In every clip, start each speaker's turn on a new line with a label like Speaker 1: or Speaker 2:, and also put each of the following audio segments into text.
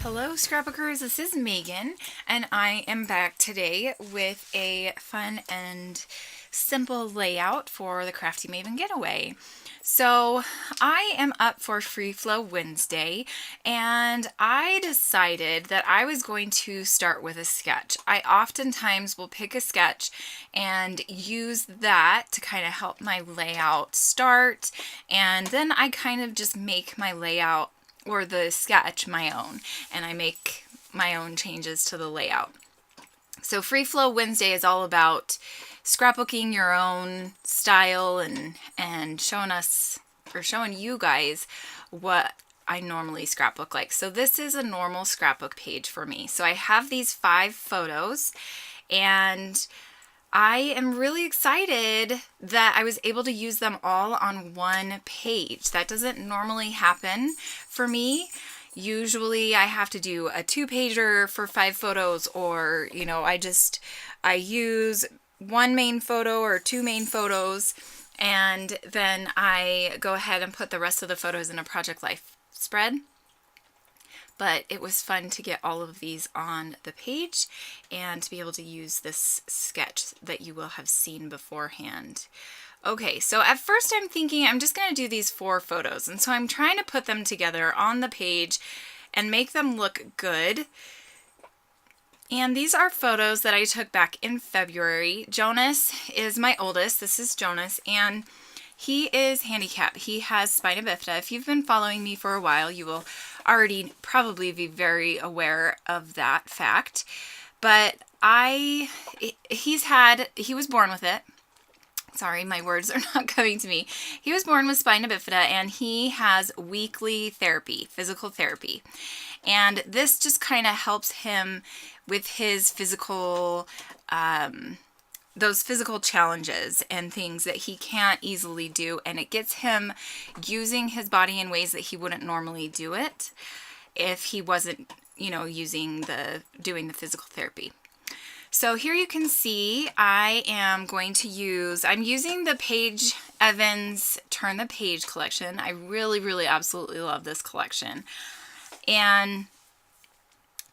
Speaker 1: Hello scrapbookers, this is Megan and I am back today with a fun and simple layout for the Crafty Maven Getaway. So I am up for Free Flow Wednesday and I decided that I was going to start with a sketch. I oftentimes will pick a sketch and use that to kind of help my layout start, and then I kind of just make my layout or the sketch my own, and I make my own changes to the layout. So Free Flow Wednesday is all about scrapbooking your own style and showing you guys what I normally scrapbook like. So this is a normal scrapbook page for me. So I have these 5 photos and I am really excited that I was able to use them all on one page. That doesn't normally happen for me. Usually I have to do a 2-pager for 5 photos, or, I use one main photo or 2 main photos, and then I go ahead and put the rest of the photos in a Project Life spread. But it was fun to get all of these on the page and to be able to use this sketch that you will have seen beforehand. Okay, so at first I'm thinking I'm just going to do these 4 photos, and so I'm trying to put them together on the page and make them look good. And these are photos that I took back in February. Jonas is my oldest. This is Jonas, and he is handicapped. He has spina bifida. If you've been following me for a while, you will already probably be very aware of that fact. But he was born with it. Sorry, my words are not coming to me. He was born with spina bifida, and he has weekly therapy, physical therapy. And this just kind of helps him with his physical those physical challenges and things that he can't easily do, and it gets him using his body in ways that he wouldn't normally do it if he wasn't, doing the physical therapy. So here you can see I'm using the Paige Evans Turn the Page collection. I really, really absolutely love this collection. And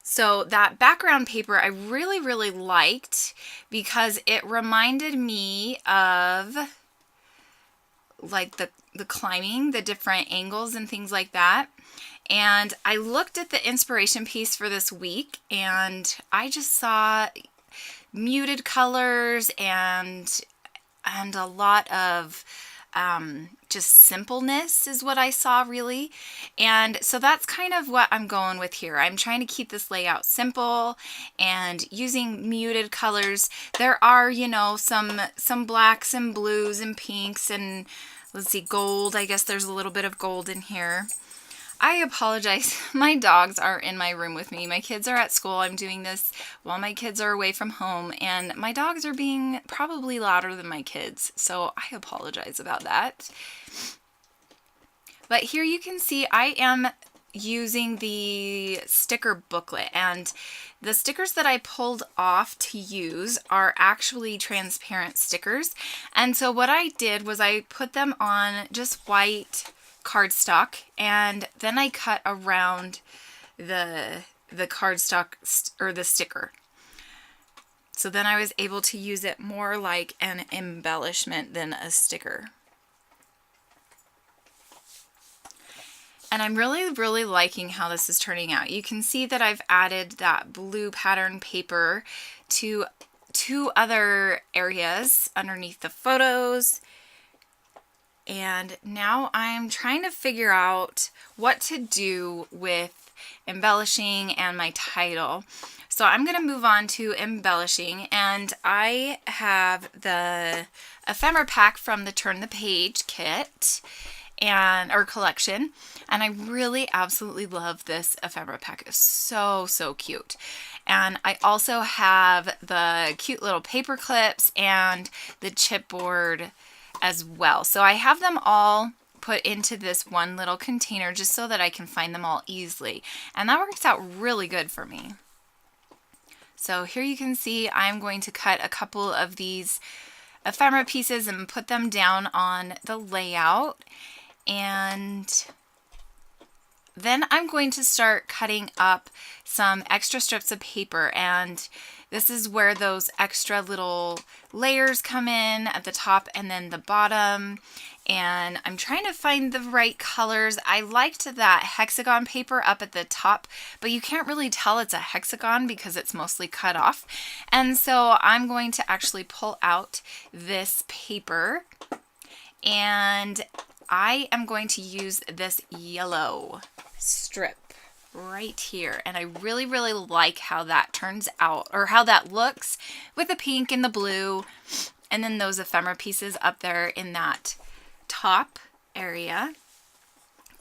Speaker 1: so that background paper I really, really liked because it reminded me of like the climbing, the different angles and things like that. And I looked at the inspiration piece for this week and I just saw muted colors and a lot of just simpleness is what I saw, really. And so that's kind of what I'm going with here. I'm trying to keep this layout simple and using muted colors. There are, some blacks and blues and pinks and, let's see, gold. I guess there's a little bit of gold in here. I apologize. My dogs are in my room with me. My kids are at school. I'm doing this while my kids are away from home, and my dogs are being probably louder than my kids, so I apologize about that. But here you can see I am using the sticker booklet, and the stickers that I pulled off to use are actually transparent stickers. And so what I did was I put them on just white cardstock, and then I cut around the cardstock or the sticker. So then I was able to use it more like an embellishment than a sticker. And I'm really, really liking how this is turning out. You can see that I've added that blue pattern paper to 2 other areas underneath the photos. And now I'm trying to figure out what to do with embellishing and my title. So I'm going to move on to embellishing, and I have the ephemera pack from the Turn the Page kit or collection, and I really absolutely love this ephemera pack. It's so, so cute. And I also have the cute little paper clips and the chipboard as well. So I have them all put into this one little container just so that I can find them all easily. And that works out really good for me. So here you can see I'm going to cut a couple of these ephemera pieces and put them down on the layout. And then I'm going to start cutting up some extra strips of paper, and this is where those extra little layers come in at the top and then the bottom. And I'm trying to find the right colors. I liked that hexagon paper up at the top, but you can't really tell it's a hexagon because it's mostly cut off. And so I'm going to actually pull out this paper, and I am going to use this yellow strip right here. And I really, really like how that turns out, or how that looks with the pink and the blue, and then those ephemera pieces up there in that top area.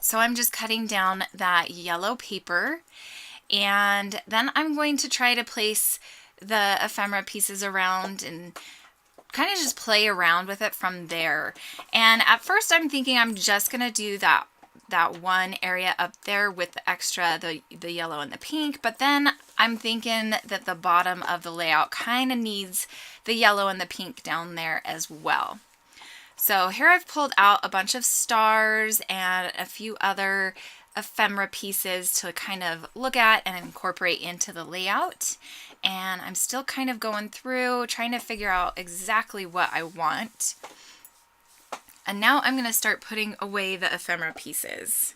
Speaker 1: So I'm just cutting down that yellow paper, and then I'm going to try to place the ephemera pieces around and kind of just play around with it from there. And at first I'm thinking I'm just gonna do that one area up there with the extra, the yellow and the pink, but then I'm thinking that the bottom of the layout kind of needs the yellow and the pink down there as well. So here I've pulled out a bunch of stars and a few other ephemera pieces to kind of look at and incorporate into the layout. And I'm still kind of going through, trying to figure out exactly what I want. And now I'm going to start putting away the ephemera pieces.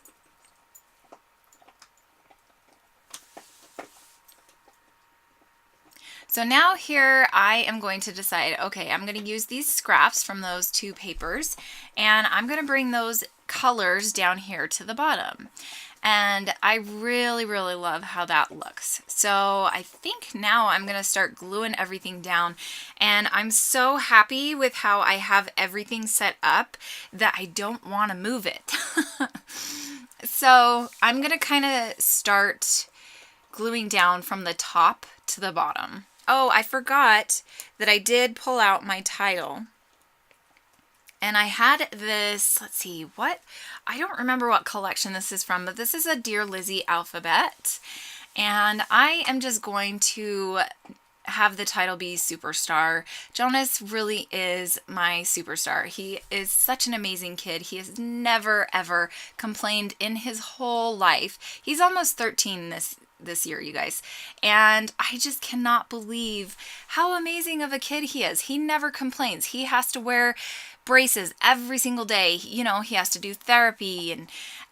Speaker 1: So now here I am going to decide, okay, I'm going to use these scraps from those two papers, and I'm going to bring those colors down here to the bottom. And I really, really love how that looks. So I think now I'm going to start gluing everything down. And I'm so happy with how I have everything set up that I don't want to move it. So I'm going to kind of start gluing down from the top to the bottom. Oh, I forgot that I did pull out my title. And I had this, let's see, what? I don't remember what collection this is from, but this is a Dear Lizzie alphabet. And I am just going to have the title be Superstar. Jonas really is my superstar. He is such an amazing kid. He has never, ever complained in his whole life. He's almost 13 this year, you guys. And I just cannot believe how amazing of a kid he is. He never complains. He has to wear braces every single day. You know, he has to do therapy,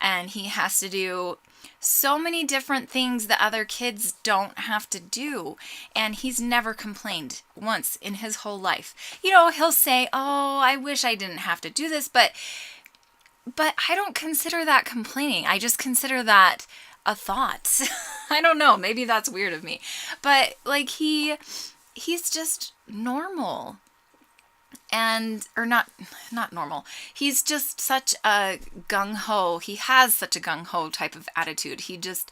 Speaker 1: and he has to do so many different things that other kids don't have to do. And he's never complained once in his whole life. You know, he'll say, "Oh, I wish I didn't have to do this," but I don't consider that complaining. I just consider that a thought. I don't know, maybe that's weird of me. But like he's just normal. And or not normal. He's just such a gung-ho. He has such a gung-ho type of attitude. He just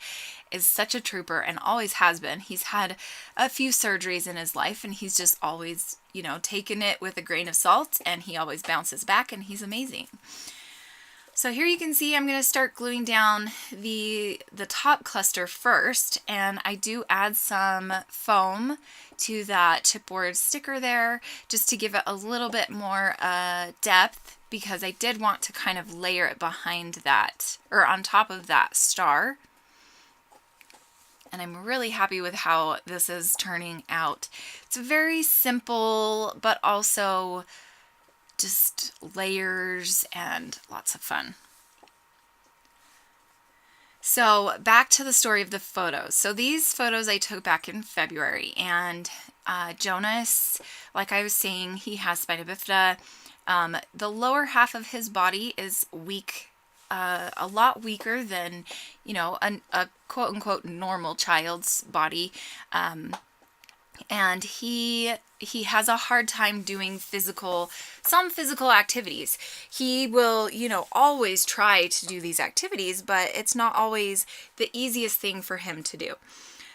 Speaker 1: is such a trooper and always has been. He's had a few surgeries in his life, and he's just always, you know, taken it with a grain of salt, and he always bounces back, and he's amazing. So here you can see I'm going to start gluing down the top cluster first, and I do add some foam to that chipboard sticker there just to give it a little bit more depth, because I did want to kind of layer it behind that, or on top of that star. And I'm really happy with how this is turning out. It's very simple, but also just layers and lots of fun. So back to the story of the photos. So these photos I took back in February, and Jonas, like I was saying, he has spina bifida. The lower half of his body is weak, a lot weaker than, you know, a quote-unquote normal child's body. And he has a hard time doing some physical activities. He will, you know, always try to do these activities, but it's not always the easiest thing for him to do.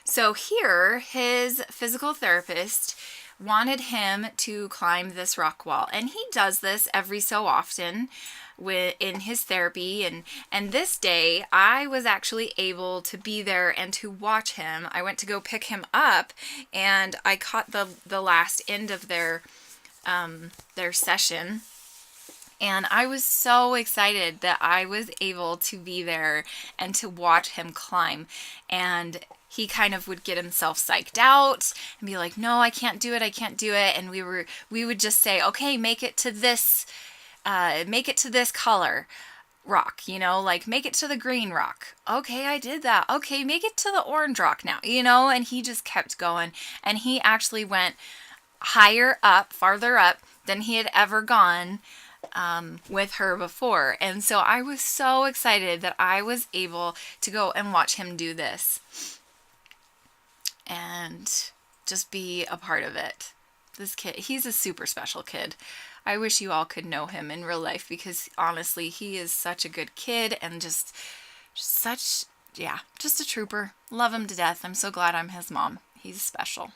Speaker 1: So here, his physical therapist wanted him to climb this rock wall, and he does this every so often in his therapy, and this day I was actually able to be there and to watch him. I went to go pick him up, and I caught the last end of their session, And I was so excited that I was able to be there and to watch him climb. And he kind of would get himself psyched out and be like, no, I can't do it. I can't do it. And we would just say, okay, make it to this color rock, you know, like make it to the green rock. Okay, I did that. Okay, make it to the orange rock now, you know, and he just kept going. And he actually went higher up, farther up than he had ever gone with her before. And so I was so excited that I was able to go and watch him do this and just be a part of it. This kid, he's a super special kid. I wish you all could know him in real life because honestly, he is such a good kid and just a trooper. Love him to death. I'm so glad I'm his mom. He's special,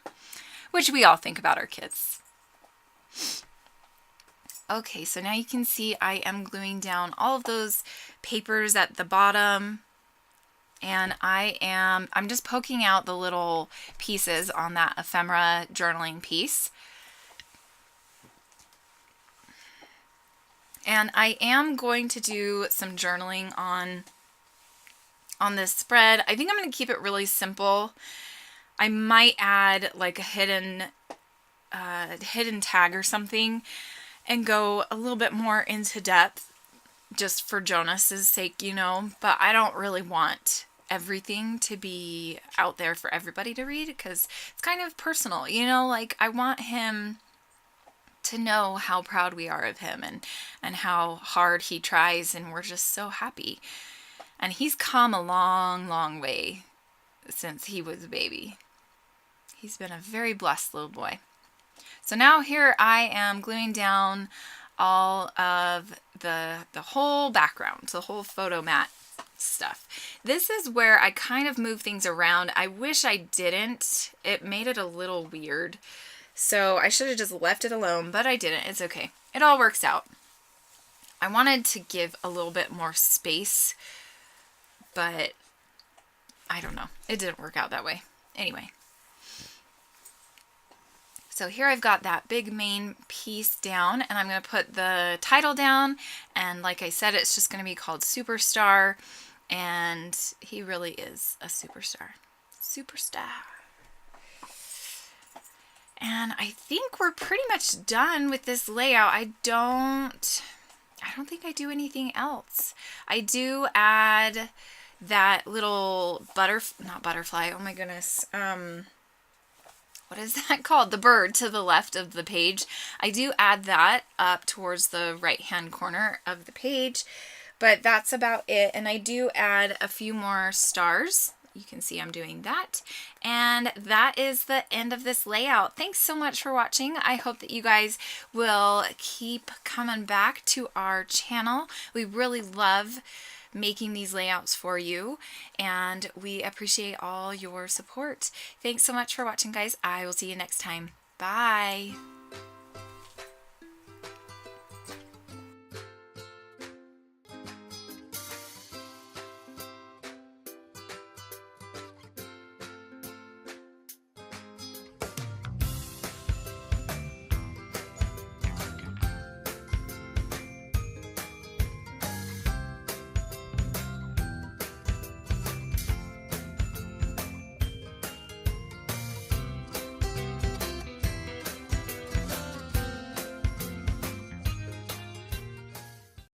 Speaker 1: which we all think about our kids. Okay, so now you can see I am gluing down all of those papers at the bottom. And I'm just poking out the little pieces on that ephemera journaling piece. And I am going to do some journaling on this spread. I think I'm going to keep it really simple. I might add like a hidden tag or something and go a little bit more into depth just for Jonas's sake, you know, but I don't really want everything to be out there for everybody to read because it's kind of personal, you know, like I want him to know how proud we are of him and how hard he tries, and we're just so happy. And he's come a long, long way since he was a baby. He's been a very blessed little boy. So now here I am gluing down all of the whole background, the whole photo mat stuff. This is where I kind of move things around. I wish I didn't. It made it a little weird. So I should have just left it alone, but I didn't. It's okay. It all works out. I wanted to give a little bit more space, but I don't know. It didn't work out that way. Anyway. So here I've got that big main piece down, and I'm going to put the title down, and like I said, it's just going to be called Superstar, and he really is a superstar. Superstar. And I think we're pretty much done with this layout. I don't think I do anything else. I do add that little not butterfly, oh my goodness, what is that called? The bird to the left of the page. I do add that up towards the right-hand corner of the page, but that's about it. And I do add a few more stars. You can see I'm doing that. And that is the end of this layout. Thanks so much for watching. I hope that you guys will keep coming back to our channel. We really love making these layouts for you, and we appreciate all your support. Thanks so much for watching, guys. I will see you next time. Bye.